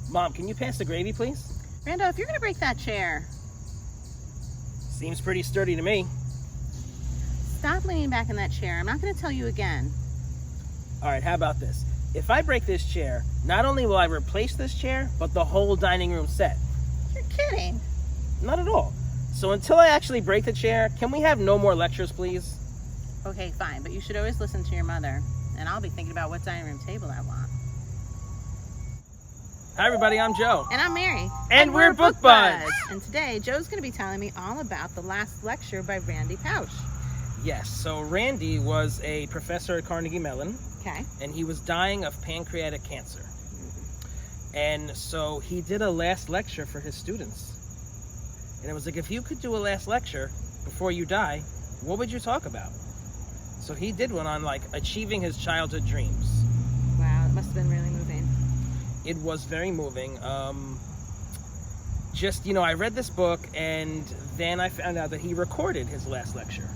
Mom, can you pass the gravy, please? Randall, if you're going to break that chair, Seems pretty sturdy to me. stop leaning back in that chair. I'm not going to tell you again. All right, how about this? If I break this chair, not only will I replace this chair, but the whole dining room set. You're kidding. Not at all. So until I actually break the chair, can we have no more lectures, please? Okay, fine, but you should always listen to your mother. And I'll be thinking about what dining room table I want. Hi, everybody. I'm Joe. And I'm Mary. And we're Book Buds. And today, Joe's going to be telling me all about the last lecture by Randy Pausch. Yes, so Randy was a professor at Carnegie Mellon, Okay. and he was dying of pancreatic cancer. And so he did a last lecture for his students. And it was like, if you could do a last lecture before you die, what would you talk about? So he did one on, like, achieving his childhood dreams. Wow, it must have been really moving. It was very moving. I read this book, and then I found out that he recorded his last lecture.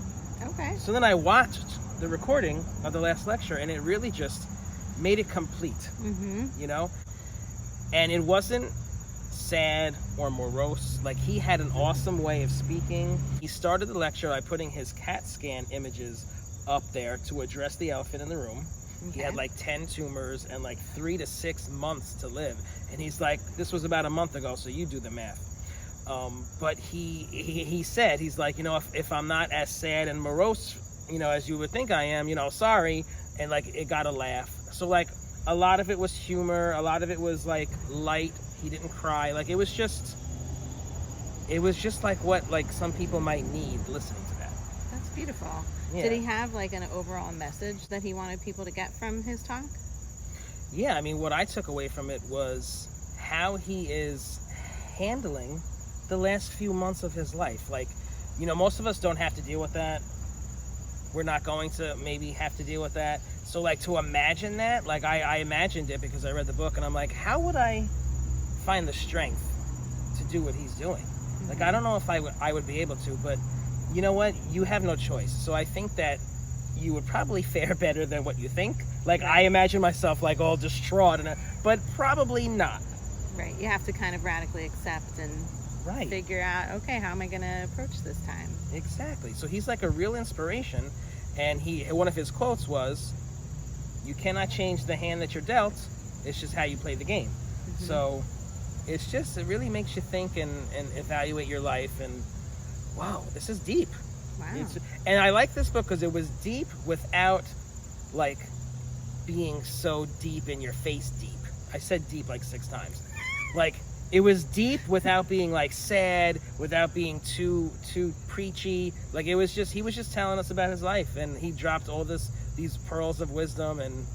Okay. So then I watched the recording of the last lecture, and it really just made it complete, Mm-hmm. And it wasn't sad or morose. Like, he had an awesome way of speaking. He started the lecture by putting his CAT scan images up there to address the elephant in the room. Okay. He had like 10 tumors and like 3 to 6 months to live. And he's like, this was about a month ago, so you do the math. But he said, he's like, if I'm not as sad and morose, as you would think I am, sorry. And like, it got a laugh. So like, a lot of it was humor. A lot of it was like light. He didn't cry. Like, it was just like what like some people might need listening to that. That's beautiful. Yeah. Did he have like an overall message that he wanted people to get from his talk? Yeah, I mean, what I took away from it was how he is handling the last few months of his life. Like, most of us don't have to deal with that. We're not going to maybe have to deal with that. So, like, to imagine that, like, I imagined it because I read the book, and I'm like, how would I find the strength to do what he's doing? Mm-hmm. Like, I don't know if I would be able to, but you know what? You have no choice. So I think that you would probably fare better than what you think. Like, I imagine myself, like, all distraught, but probably not. Right. You have to kind of radically accept and figure out, okay, how am I going to approach this time? Exactly. So he's like a real inspiration. And one of his quotes was, you cannot change the hand that you're dealt. It's just how you play the game. Mm-hmm. So it really makes you think and evaluate your life. And wow, this is deep. Wow. And I like this book because it was deep without like being so deep in your face deep. I said deep like 6 times. Like, it was deep without being like sad, without being too preachy. Like, he was just telling us about his life, and he dropped all these pearls of wisdom. And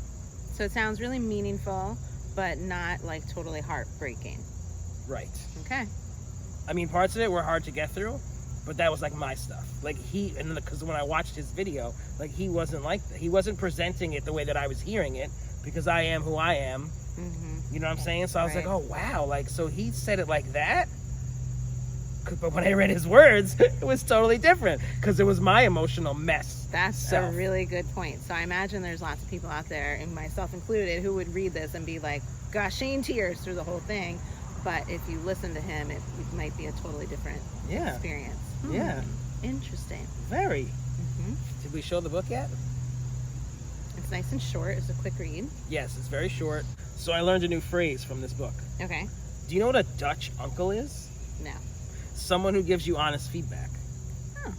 so it sounds really meaningful, but not like totally heartbreaking. Right. Okay. I mean, parts of it were hard to get through, but that was like my stuff. Like, because when I watched his video, like, he wasn't like that. He wasn't presenting it the way that I was hearing it, because I am who I am. Mm-hmm. You know what I'm saying? So I was like, oh, wow. Like, so he said it like that? But when I read his words, it was totally different, because it was my emotional mess. That's a really good point. So I imagine there's lots of people out there, and myself included, who would read this and be like gushing tears through the whole thing. But if you listen to him, it might be a totally different experience. Yeah. Interesting. Very. Mm-hmm. Did we show the book yet? It's nice and short. It's a quick read. Yes, it's very short. So I learned a new phrase from this book. Okay. Do you know what a Dutch uncle is? No. Someone who gives you honest feedback. Oh.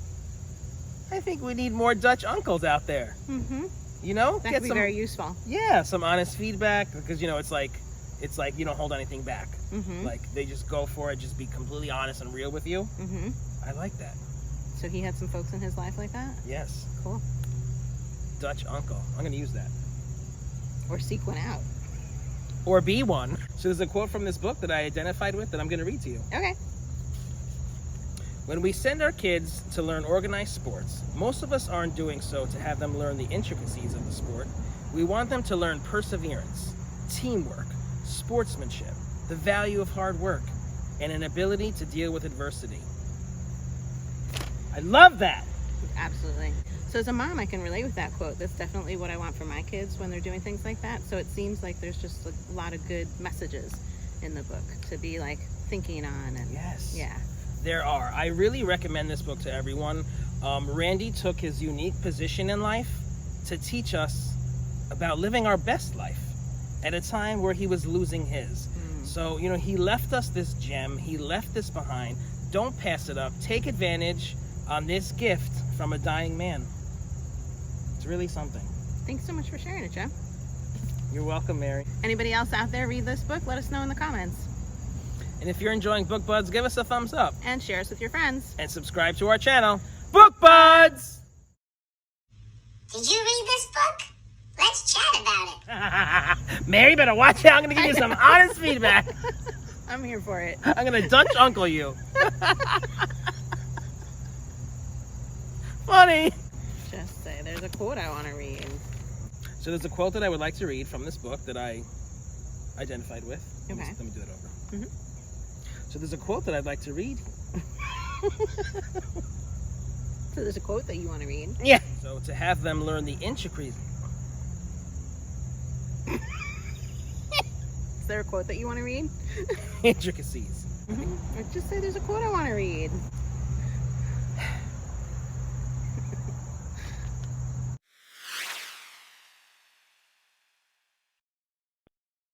I think we need more Dutch uncles out there. Mm-hmm. That Get could be very useful. Yeah, some honest feedback, because it's like you don't hold anything back. Mm-hmm. Like, they just go for it, just be completely honest and real with you. Mm-hmm. I like that. So he had some folks in his life like that? Yes. Cool. Dutch uncle. I'm going to use that. Or seek one out. Or be one. So there's a quote from this book that I identified with that I'm going to read to you. Okay. When we send our kids to learn organized sports, most of us aren't doing so to have them learn the intricacies of the sport. We want them to learn perseverance, teamwork, sportsmanship, the value of hard work, and an ability to deal with adversity. I love that. Absolutely. So as a mom, I can relate with that quote. That's definitely what I want for my kids when they're doing things like that. So it seems like there's just a lot of good messages in the book to be like thinking on. And Yes. yeah. There are. I really recommend this book to everyone. Randy took his unique position in life to teach us about living our best life at a time where he was losing his. So, you know, he left us this gem. He left this behind. Don't pass it up. Take advantage on this gift from a dying man. It's really something. Thanks so much for sharing it, Joe. You're welcome, Mary. Anybody else out there read this book? Let us know in the comments. And if you're enjoying Book Buds, give us a thumbs up. And share us with your friends. And subscribe to our channel, Book Buds! Did you read this book? Let's chat about it. Mary, better watch out. I'm going to give you some honest feedback. I'm here for it. I'm going to Dutch uncle you. Funny. Just say there's a quote I want to read. So there's a quote that I would like to read from this book that I identified with. Okay. Let me do it over. So there's a quote that I'd like to read. So there's a quote that you want to read. Yeah. So to have them learn the intricacies. Is there a quote that you want to read? Intricacies. Or just say there's a quote I want to read.